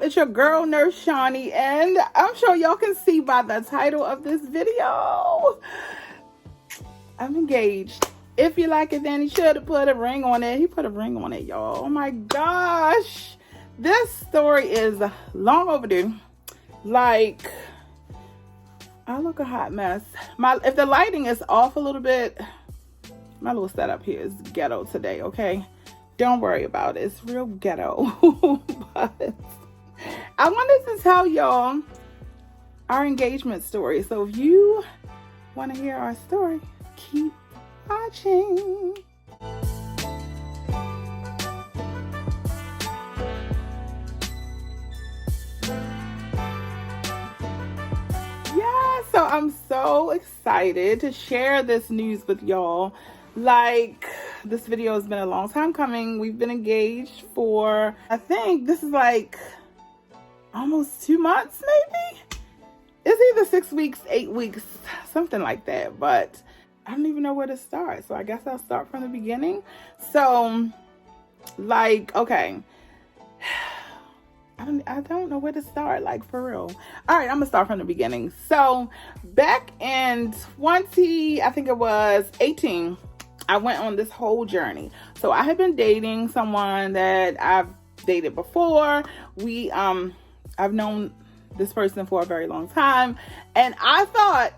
It's your girl, Nurse Shawnee, and I'm sure y'all can see by the title of this video, I'm engaged. If you like it, then he should have put a ring on it. He put a ring on it, y'all. Oh my gosh. This story is long overdue. Like, I look a hot mess. If the lighting is off a little bit, my little setup here is ghetto today, okay? Don't worry about it. It's real ghetto. But I wanted to tell y'all our engagement story. So if you want to hear our story, keep watching. Yeah, so I'm so excited to share this news with y'all. Like, this video has been a long time coming. We've been engaged for, I think this is like almost 2 months, maybe. It's either 6 weeks, 8 weeks, something like that. But I don't even know where to start. So I guess I'll start from the beginning. So, like, okay. I don't know where to start, like, for real. All right, I'm gonna start from the beginning. So back in I think it was 18, I went on this whole journey. So I had been dating someone that I've dated before. I've known this person for a very long time, and I thought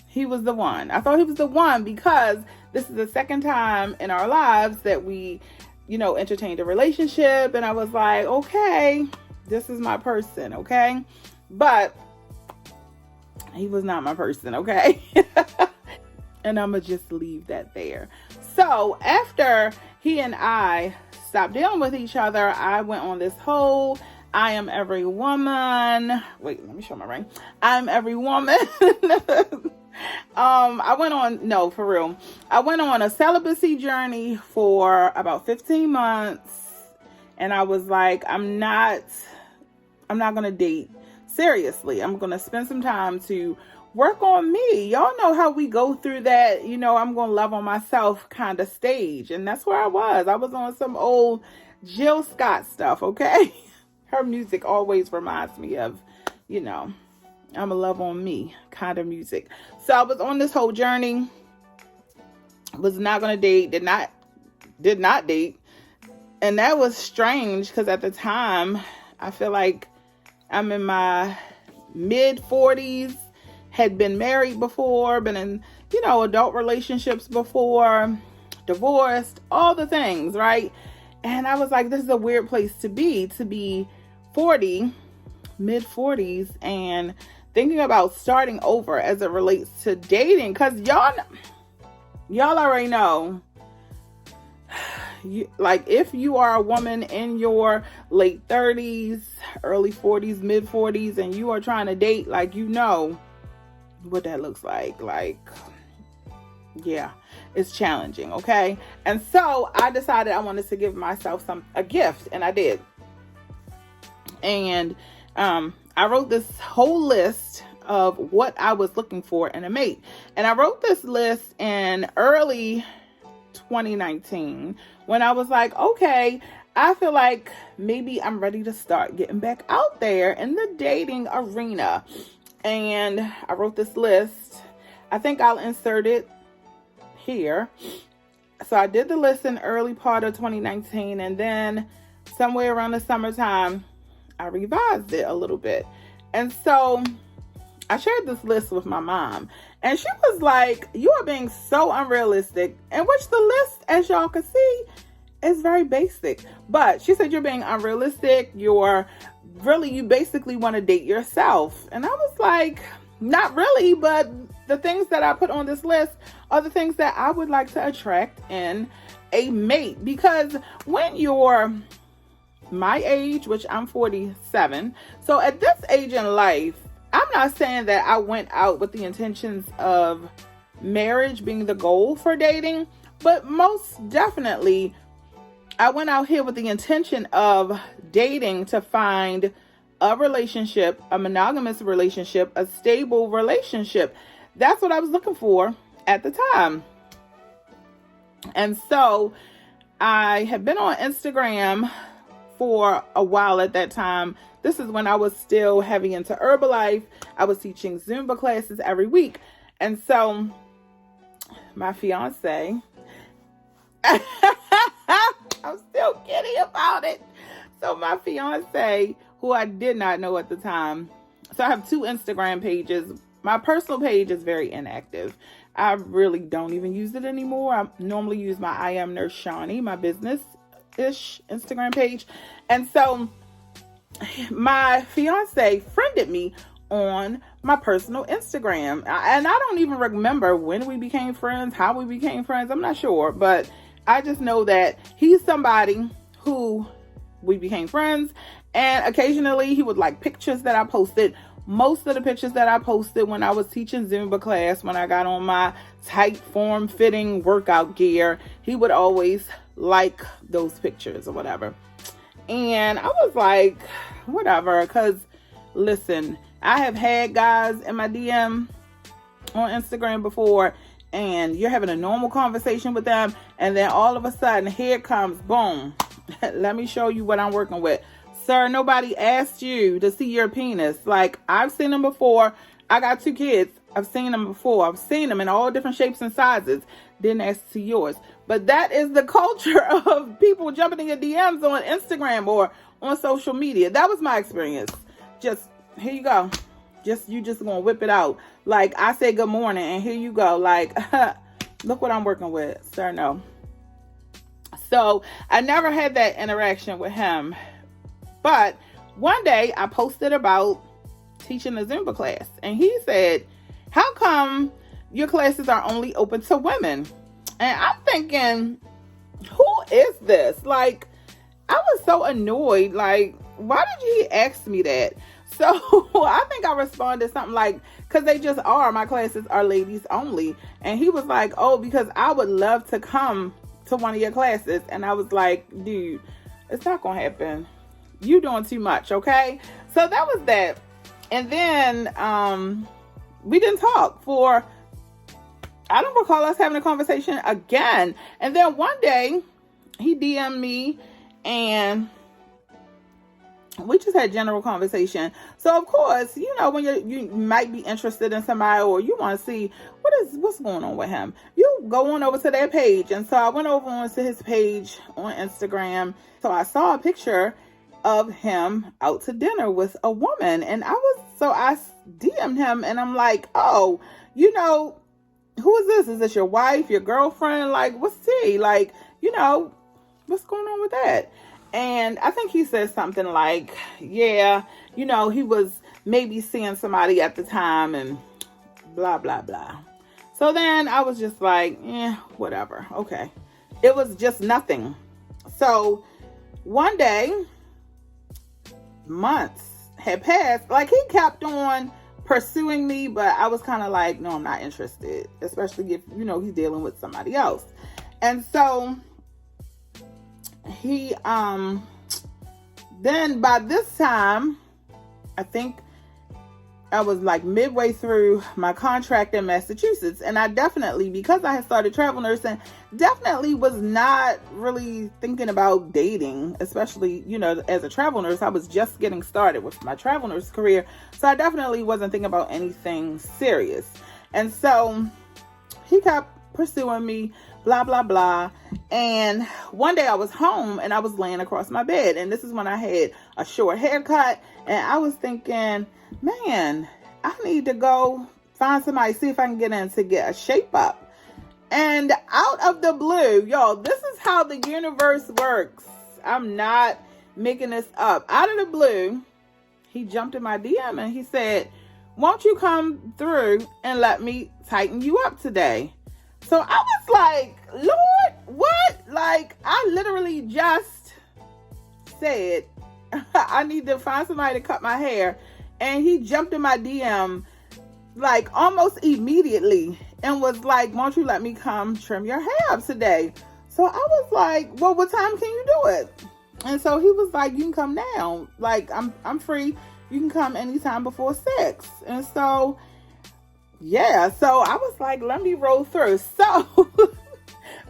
he was the one. I thought he was the one because this is the second time in our lives that we, entertained a relationship, and I was like, okay, this is my person, okay? But he was not my person, okay? And I'm gonna just leave that there. So after he and I stopped dealing with each other, I went on this whole I am every woman. Wait, let me show my ring. I'm every woman. I went on a celibacy journey for about 15 months. And I was like, I'm not going to date seriously. I'm going to spend some time to work on me. Y'all know how we go through that, I'm going to love on myself kind of stage. And that's where I was. I was on some old Jill Scott stuff, okay? Her music always reminds me of, I'm a love on me kind of music. So I was on this whole journey. Was not going to date. Did not date. And that was strange because at the time, I feel like I'm in my mid 40s, had been married before, been in, adult relationships before, divorced, all the things, right? And I was like, this is a weird place to be 40, mid 40s, and thinking about starting over as it relates to dating. Because y'all already know, if you are a woman in your late 30s, early 40s, mid 40s, and you are trying to date, what that looks like. Yeah, it's challenging, okay? And so I decided I wanted to give myself a gift, and I did. And I wrote this whole list of what I was looking for in a mate. And I wrote this list in early 2019 when I was like, okay, I feel like maybe I'm ready to start getting back out there in the dating arena. And I wrote this list. I think I'll insert it here. So I did the list in early part of 2019, and then somewhere around the summertime, I revised it a little bit. And so I shared this list with my mom, and she was like, you are being so unrealistic, in which the list, as y'all can see, is very basic. But she said, you're being unrealistic. You basically want to date yourself. And I was like, not really, but the things that I put on this list are the things that I would like to attract in a mate. Because when you're my age, which I'm 47, so at this age in life, I'm not saying that I went out with the intentions of marriage being the goal for dating, but most definitely I went out here with the intention of dating to find a relationship, a monogamous relationship, a stable relationship. That's what I was looking for at the time. And so I had been on Instagram for a while at that time. This is when I was still heavy into Herbalife. I was teaching Zumba classes every week. And so my fiance, I'm still kidding about it. So my fiance, who I did not know at the time, so I have 2 Instagram pages. My personal page is very inactive. I really don't even use it anymore. I normally use my I Am Nurse Shawnee, my business-ish Instagram page. And so my fiance friended me on my personal Instagram. And I don't even remember when we became friends, how we became friends. I'm not sure. But I just know that he's somebody who we became friends. And occasionally he would like pictures that I posted. Most of the pictures that I posted when I was teaching Zumba class, when I got on my tight form-fitting workout gear, he would always like those pictures or whatever. And I was like, whatever, because listen, I have had guys in my DM on Instagram before, and you're having a normal conversation with them, and then all of a sudden, here comes, boom, let me show you what I'm working with. Sir, nobody asked you to see your penis. Like, I've seen them before. I got 2 kids. I've seen them before. I've seen them in all different shapes and sizes. Didn't ask to see yours. But that is the culture of people jumping in your DMs on Instagram or on social media. That was my experience. Just, here you go. You just gonna whip it out. Like, I say good morning, and here you go. Like, look what I'm working with. Sir, no. So, I never had that interaction with him. But one day I posted about teaching a Zumba class, and he said, how come your classes are only open to women? And I'm thinking, who is this? Like, I was so annoyed. Like, why did he ask me that? So I think I responded something like, because they just are. My classes are ladies only. And he was like, oh, because I would love to come to one of your classes. And I was like, dude, it's not going to happen. You doing too much, okay? So that was that. And then we didn't talk for, I don't recall us having a conversation again. And then one day he DM'd me and we just had general conversation. So of course, you know, when you might be interested in somebody or you want to see what's going on with him, you go on over to their page. And so I went over onto his page on Instagram. So I saw a picture of him out to dinner with a woman. And I DM'd him and I'm like, oh, you know, who is this? Is this your wife, your girlfriend? Like, what's tea? Like, you know, what's going on with that? And I think he said something like, yeah, you know, he was maybe seeing somebody at the time and blah, blah, blah. So then I was just like, whatever. Okay. It was just nothing. So one day, months had passed. Like, he kept on pursuing me, but I was kind of like, no, I'm not interested, especially if, you know, he's dealing with somebody else. And so he then by this time, I think I was like midway through my contract in Massachusetts, and I definitely, because I had started travel nursing, definitely was not really thinking about dating, especially, you know, as a travel nurse. I was just getting started with my travel nurse career, so I definitely wasn't thinking about anything serious. And so he kept pursuing me, blah, blah, blah. And one day I was home and I was laying across my bed, and this is when I had a short haircut, and I was thinking, man, I need to go find somebody, see if I can get in to get a shape up. And out of the blue, y'all, this is how the universe works. I'm not making this up. Out of the blue, he jumped in my DM and he said, won't you come through and let me tighten you up today? So I was like, Lord, what? Like, I literally just said, I need to find somebody to cut my hair. And he jumped in my DM like almost immediately and was like, won't you let me come trim your hair up today? So I was like, well, what time can you do it? And so he was like, you can come now. Like, I'm free. You can come anytime before 6. And so, yeah. So I was like, let me roll through. So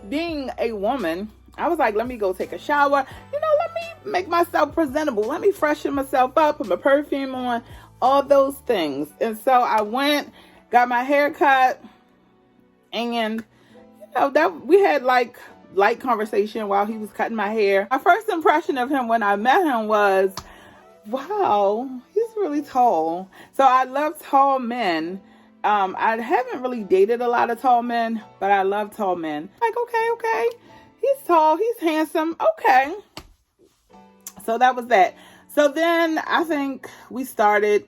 being a woman, I was like, let me go take a shower. You know, make myself presentable. Let me freshen myself up, put my perfume on, all those things. And so I went, got my hair cut, and that we had like light conversation while he was cutting my hair. My first impression of him when I met him was, wow, he's really tall. So I love tall men. I haven't really dated a lot of tall men, but I love tall men. Like, okay. He's tall, he's handsome. Okay. So that was that. So then I think we started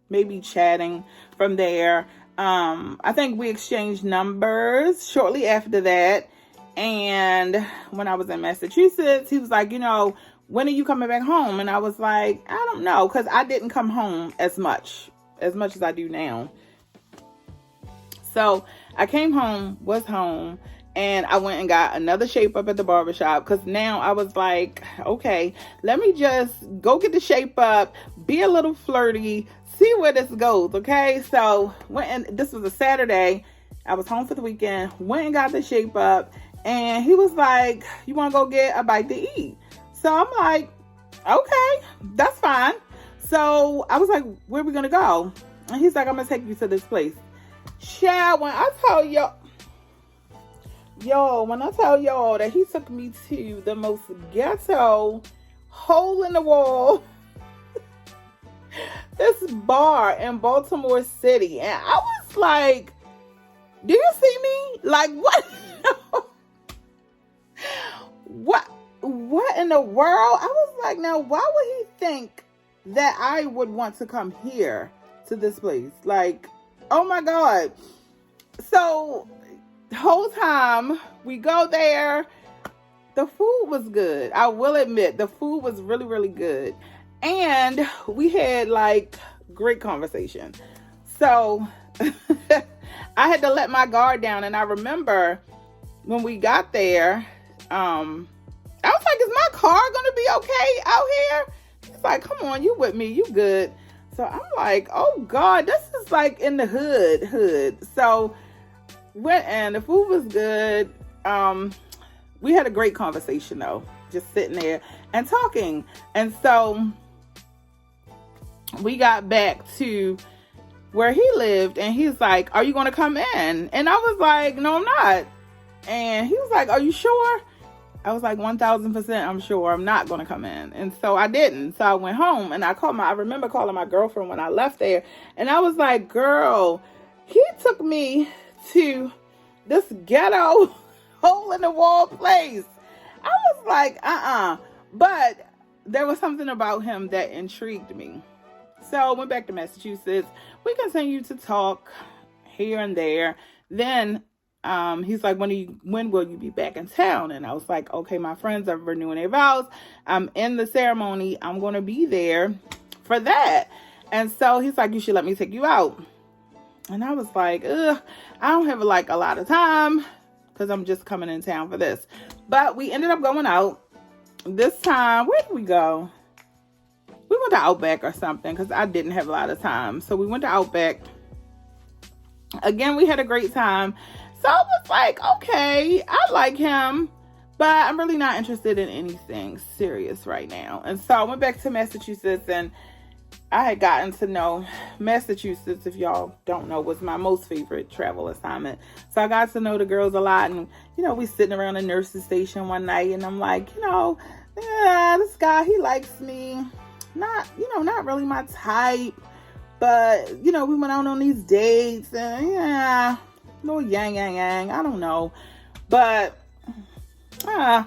maybe chatting from there. I think we exchanged numbers shortly after that. And when I was in Massachusetts, he was like, when are you coming back home? And I was like, I don't know, because I didn't come home as much as I do now. So I came home, was home, and I went and got another shape up at the barbershop, because now I was like, okay, let me just go get the shape up, be a little flirty, see where this goes, okay? So this was a Saturday. I was home for the weekend, went and got the shape up, and he was like, you want to go get a bite to eat? So I'm like, okay, that's fine. So I was like, where are we going to go? And he's like, I'm going to take you to this place. Child, when I tell y'all that he took me to the most ghetto, hole in the wall, this bar in Baltimore City. And I was like, do you see me? Like, what? What in the world? I was like, now, why would he think that I would want to come here to this place? Like, oh my God. So the whole time we go there, the food was good. I will admit, the food was really, really good. And we had like great conversation. So I had to let my guard down. And I remember when we got there, I was like, is my car going to be okay out here? He's like, come on, you with me, you good. So I'm like, oh God, this is like in the hood. So went, and the food was good. We had a great conversation though, just sitting there and talking. And so we got back to where he lived, and he's like, are you going to come in? And I was like, no, I'm not. And he was like, are you sure? I was like, 1000% I'm sure I'm not going to come in. And so I didn't. So I went home, and I remember calling my girlfriend when I left there. And I was like, girl, he took me to this ghetto hole in the wall place. I was like, But there was something about him that intrigued me. So I went back to Massachusetts. We continued to talk here and there. Then he's like, when will you be back in town? And I was like, okay, my friends are renewing their vows. I'm in the ceremony. I'm going to be there for that. And so he's like, you should let me take you out. And I was like, I don't have like a lot of time because I'm just coming in town for this. But we ended up going out. This time, where did we go? We went to Outback or something because I didn't have a lot of time. So we went to Outback. Again, we had a great time. So I was like, okay, I like him, but I'm really not interested in anything serious right now. And so I went back to Massachusetts, and I had gotten to know Massachusetts, if y'all don't know, was my most favorite travel assignment. So I got to know the girls a lot, and, we sitting around the nurse's station one night, and I'm like, this guy, he likes me. Not really my type, but, we went out on these dates, and little yang, I don't know, but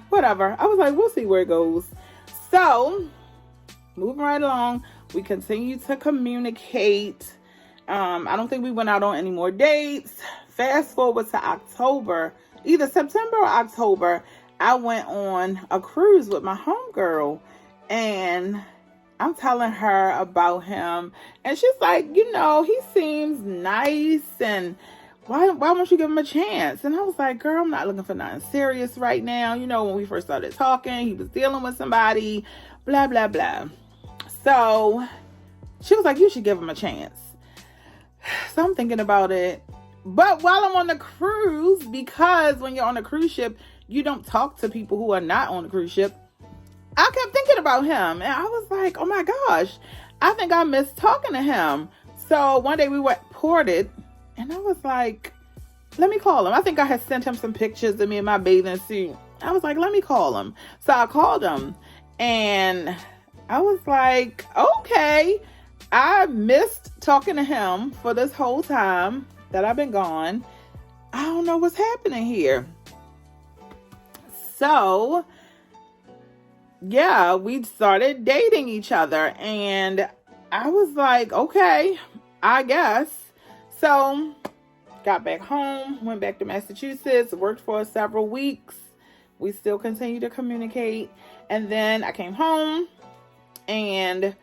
whatever. I was like, we'll see where it goes. So moving right along, we continue to communicate. I don't think we went out on any more dates. Fast forward to October, either September or October, I went on a cruise with my homegirl, and I'm telling her about him, and she's like, he seems nice, and why won't you give him a chance? And I was like, girl, I'm not looking for nothing serious right now. When we first started talking, he was dealing with somebody, blah, blah, blah. So she was like, you should give him a chance. So I'm thinking about it. But while I'm on the cruise, because when you're on a cruise ship, you don't talk to people who are not on the cruise ship. I kept thinking about him, and I was like, oh my gosh, I think I missed talking to him. So one day we went ported, and I was like, let me call him. I think I had sent him some pictures of me in my bathing suit. I was like, let me call him. So I called him, and I was like, okay, I missed talking to him for this whole time that I've been gone. I don't know what's happening here. So, yeah, we started dating each other, and I was like, okay, I guess. So, got back home, went back to Massachusetts, worked for several weeks. We still continue to communicate. And then I came home, and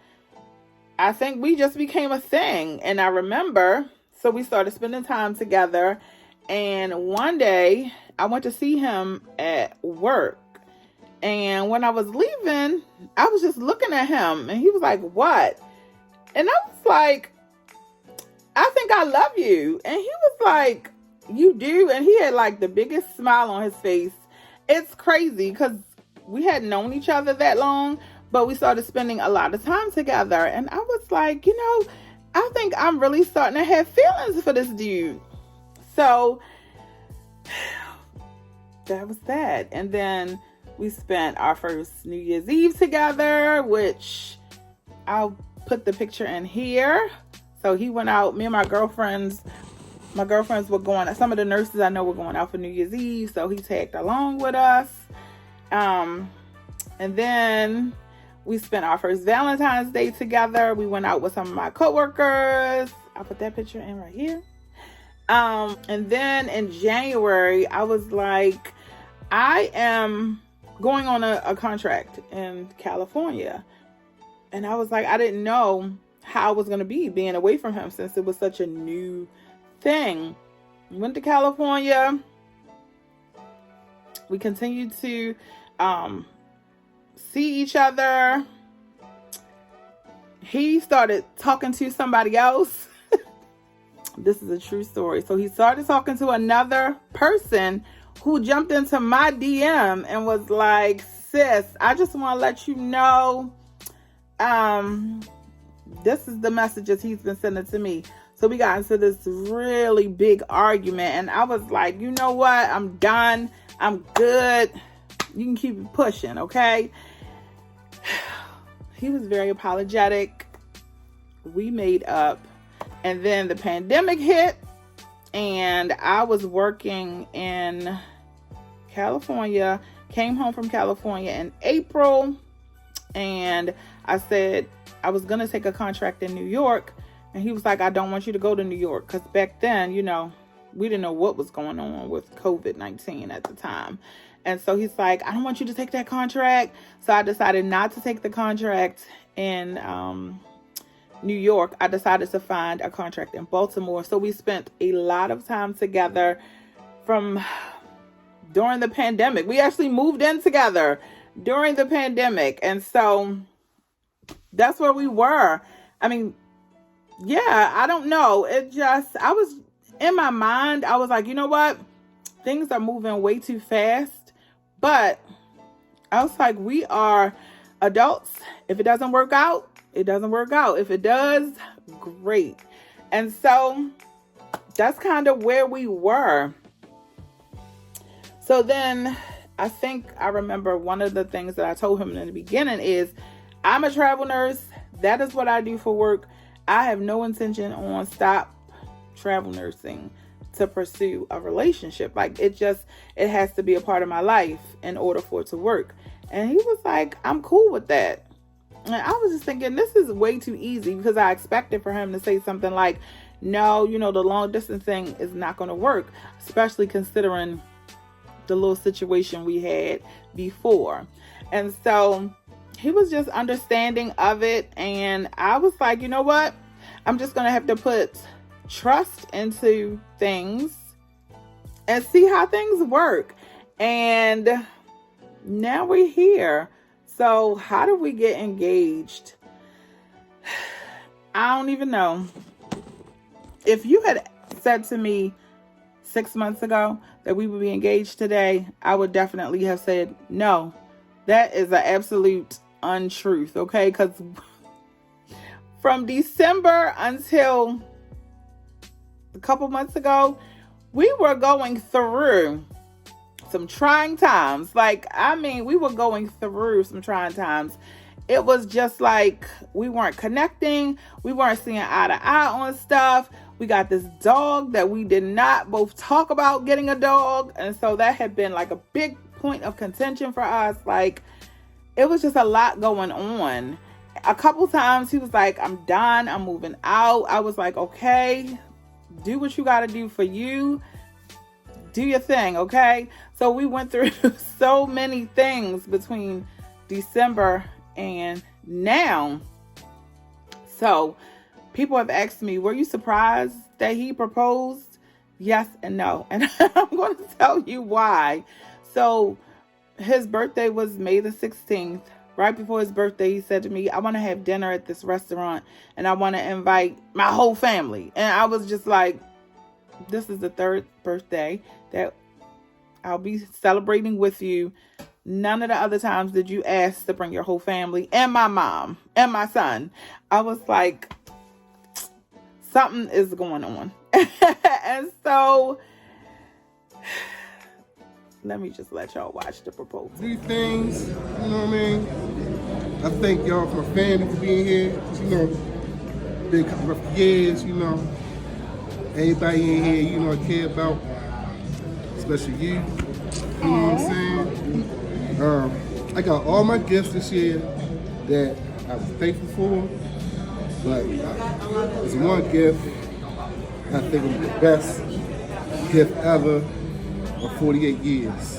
I think we just became a thing. And I remember, so we started spending time together. And one day I went to see him at work. And when I was leaving, I was just looking at him, and he was like, what? And I was like, I think I love you. And he was like, you do? And he had like the biggest smile on his face. It's crazy because we hadn't known each other that long, but we started spending a lot of time together. And I was like, I think I'm really starting to have feelings for this dude. So that was that. And then we spent our first New Year's Eve together, which I'll put the picture in here. So he went out, me and my girlfriends were going, some of the nurses I know were going out for New Year's Eve. So he tagged along with us. And then we spent our first Valentine's Day together. We went out with some of my coworkers. I'll put that picture in right here. And then in January, I was like, I am going on a contract in California. And I was like, I didn't know how I was going to be being away from him since it was such a new thing. We went to California. We continued to see each other. He started talking to somebody else. This is a true story. So he started talking to another person who jumped into my DM and was like, sis, I just want to let you know, this is the messages he's been sending to me. So we got into this really big argument, and I was like, you know what? I'm done. I'm good. You can keep it pushing, okay? He was very apologetic. We made up. And then the pandemic hit, and I was working in California, came home from California in April, and I said I was going to take a contract in New York. And he was like, I don't want you to go to New York. Because back then, we didn't know what was going on with COVID-19 at the time. And so he's like, I don't want you to take that contract. So I decided not to take the contract in New York. I decided to find a contract in Baltimore. So we spent a lot of time together during the pandemic. We actually moved in together during the pandemic. And so that's where we were. I mean, yeah, I don't know. I was in my mind, I was like, you know what? Things are moving way too fast. But I was like, we are adults. If it doesn't work out, it doesn't work out. If it does, great. And so that's kind of where we were. So then I think I remember one of the things that I told him in the beginning is, I'm a travel nurse. That is what I do for work. I have no intention on stop travel nursing to pursue a relationship. Like it has to be a part of my life in order for it to work. And he was like, I'm cool with that. And I was just thinking, this is way too easy, because I expected for him to say something like, no, the long distance thing is not going to work, especially considering the little situation we had before. And so he was just understanding of it. And I was like, you know what? I'm just going to have to put trust into things and see how things work. And now we're here. So how do we get engaged? I don't even know. If you had said to me 6 months ago that we would be engaged today, I would definitely have said no. That is an absolute untruth, okay? Because from December until a couple months ago, we were going through some trying times. We were going through some trying times. It was just like we weren't connecting. We weren't seeing eye to eye on stuff. We got this dog that we did not both talk about getting a dog. And so that had been like a big point of contention for us. Like, it was just a lot going on. A couple times he was like, I'm done. I'm moving out. I was like, okay, do what you got to do for you. Do your thing, okay? So we went through so many things between December and now. So people have asked me, were you surprised that he proposed? Yes and no. And I'm going to tell you why. So his birthday was May the 16th. Right before his birthday, he said to me, I want to have dinner at this restaurant and I want to invite my whole family. And I was just like, this is the third birthday that I'll be celebrating with you. None of the other times did you ask to bring your whole family and my mom and my son. I was like, something is going on. And so let me just let y'all watch the proposal. These things, you know what I mean? I thank y'all for my family for being here. You know, been a couple of years, you know. Everybody in here, you know, I care about, especially you. You know what I'm saying? I got all my gifts this year that I was thankful for, but there's one gift I think was the best gift ever of 48 years.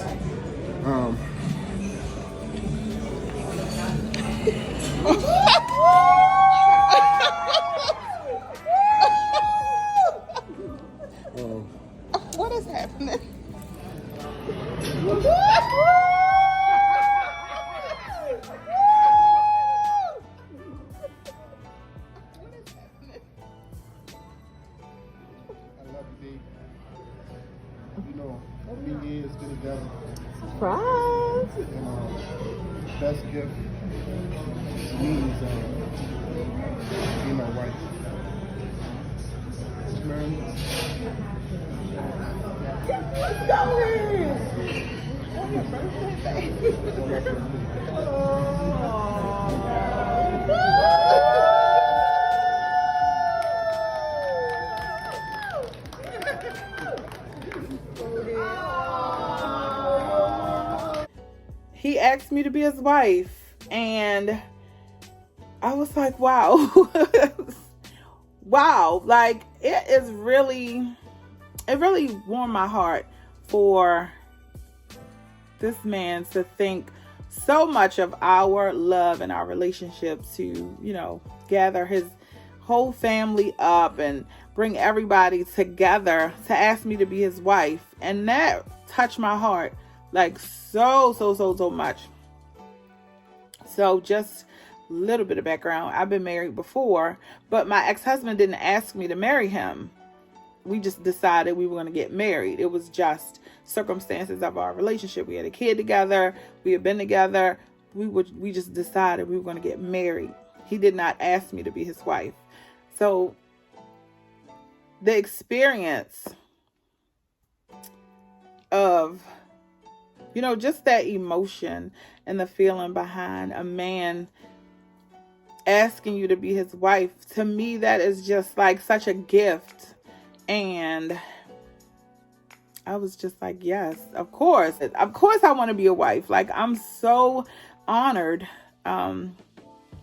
What is happening? You know, 3 years been together. Surprise! And best gift to me is being my wife. Man. Let's go here! On your birthday, baby. He asked me to be his wife, and I was like, wow. Wow, like it really warmed my heart for this man to think so much of our love and our relationship to, you know, gather his whole family up and bring everybody together to ask me to be his wife. And that touched my heart like so much. So just a little bit of background. I've been married before, but my ex-husband didn't ask me to marry him. We just decided we were going to get married. It was just circumstances of our relationship. We had a kid together. We had been together. We just decided we were going to get married. He did not ask me to be his wife. So the experience of, you know, just that emotion and the feeling behind a man asking you to be his wife, to me, that is just like such a gift. And I was just like, yes, of course I want to be a wife. Like, I'm so honored that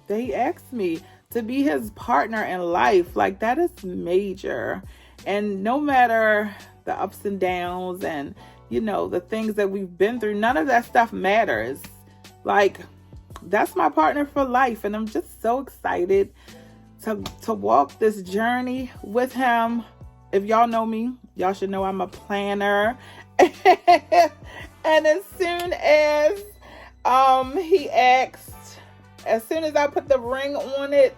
he asked me to be his partner in life. Like, that is major. And no matter the ups and downs and, you know, the things that we've been through, none of that stuff matters. Like, that's my partner for life. And I'm just so excited to walk this journey with him. If y'all know me, y'all should know I'm a planner. And as soon as he asked, as soon as I put the ring on it,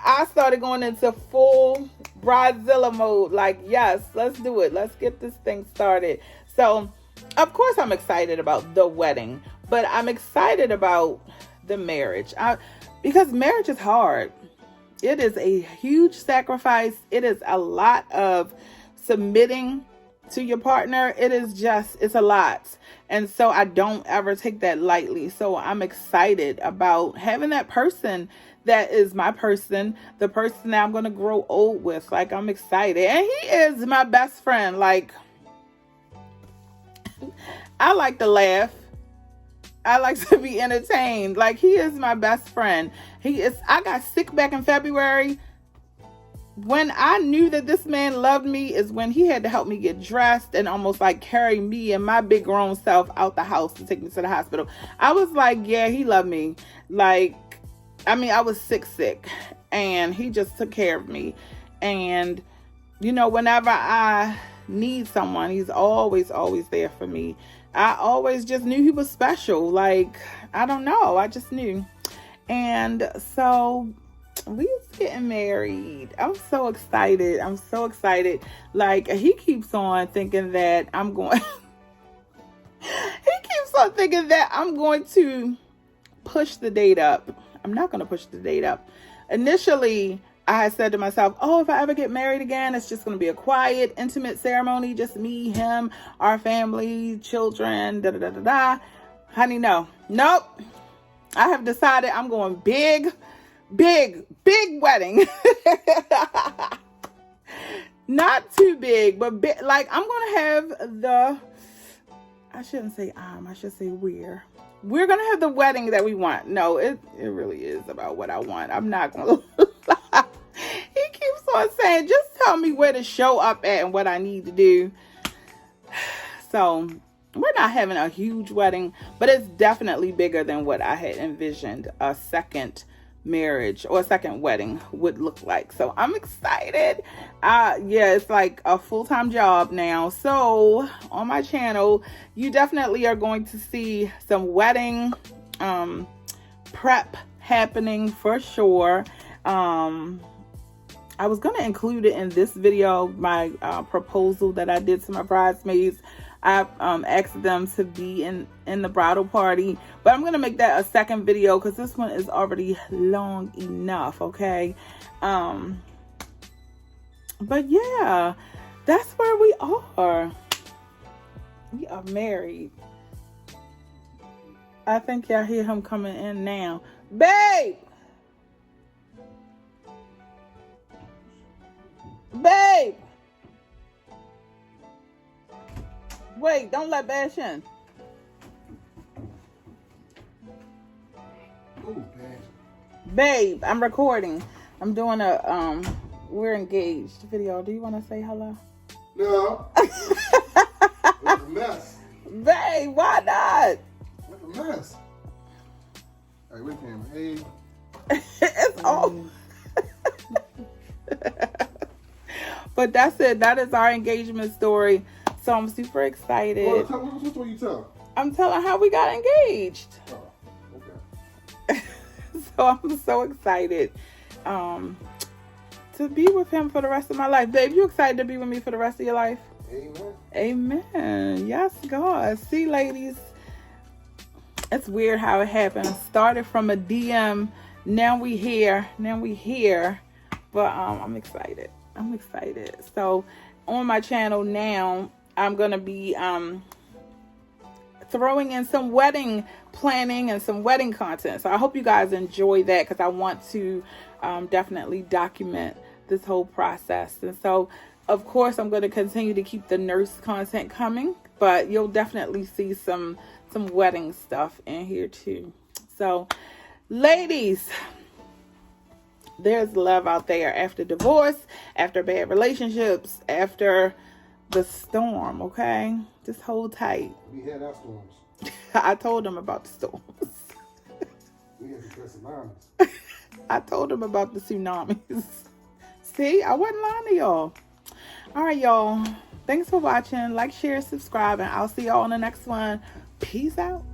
I started going into full bridezilla mode. Like, yes, let's do it. Let's get this thing started. So, of course, I'm excited about the wedding. But I'm excited about the marriage. Because marriage is hard. It is a huge sacrifice. It is a lot of submitting to your partner. It's a lot. And so I don't ever take that lightly. So I'm excited about having that person that is my person, the person that I'm going to grow old with. Like, I'm excited. And he is my best friend. Like, I like to laugh. I like to be entertained. Like, he is my best friend. I got sick back in February. When I knew that this man loved me is when he had to help me get dressed and almost like carry me and my big grown self out the house to take me to the hospital. I was like, yeah, he loved me. Like, I mean, I was sick, and he just took care of me. And, you know, whenever I need someone, he's always there for me. I always just knew he was special. Like, I don't know. I just knew. And so we was getting married. I'm so excited. Like, he keeps on thinking that I'm going to push the date up. I'm not going to push the date up. Initially, I had said to myself, oh, if I ever get married again, it's just going to be a quiet, intimate ceremony. Just me, him, our family, children, da-da-da-da-da. Honey, no. Nope. I have decided I'm going big wedding. Not too big, but big. Like, I'm going to have I shouldn't say I should say we're going to have the wedding that we want. No, it really is about what I want. I'm not going to lie. He keeps on saying, just tell me where to show up at and what I need to do. So we're not having a huge wedding, but it's definitely bigger than what I had envisioned a second marriage or a second wedding would look like. So I'm excited. Yeah, it's like a full-time job now. So on my channel, you definitely are going to see some wedding prep happening for sure. I was going to include it in this video, my proposal that I did to my bridesmaids. I asked them to be in the bridal party, but I'm going to make that a second video because this one is already long enough, okay? But yeah, that's where we are. We are married. I think y'all hear him coming in now. Babe! Babe! Wait, don't let Bash in. Ooh, Babe, I'm recording. I'm doing a we're engaged video. Do you want to say hello? No. It's a mess. Babe, why not? What a mess. All right, wait, camera. Hey. It's all. But that's it. That is our engagement story. So I'm super excited. Well, what will you tell? I'm telling how we got engaged. Oh, okay. So I'm so excited to be with him for the rest of my life. Babe, you excited to be with me for the rest of your life? Amen. Amen. Yes, God. See, ladies, it's weird how it happened. Started from a DM. Now we here. But I'm excited. So on my channel now, I'm going to be throwing in some wedding planning and some wedding content. So I hope you guys enjoy that because I want to definitely document this whole process. And so, of course, I'm going to continue to keep the nurse content coming, but you'll definitely see some wedding stuff in here too. So, ladies, there's love out there after divorce, after bad relationships, after the storm, okay? Just hold tight. We had our storms. I told them about the storms. We had the tsunamis. I told them about the tsunamis. See, I wasn't lying to y'all. All right, y'all. Thanks for watching. Like, share, subscribe, and I'll see y'all on the next one. Peace out.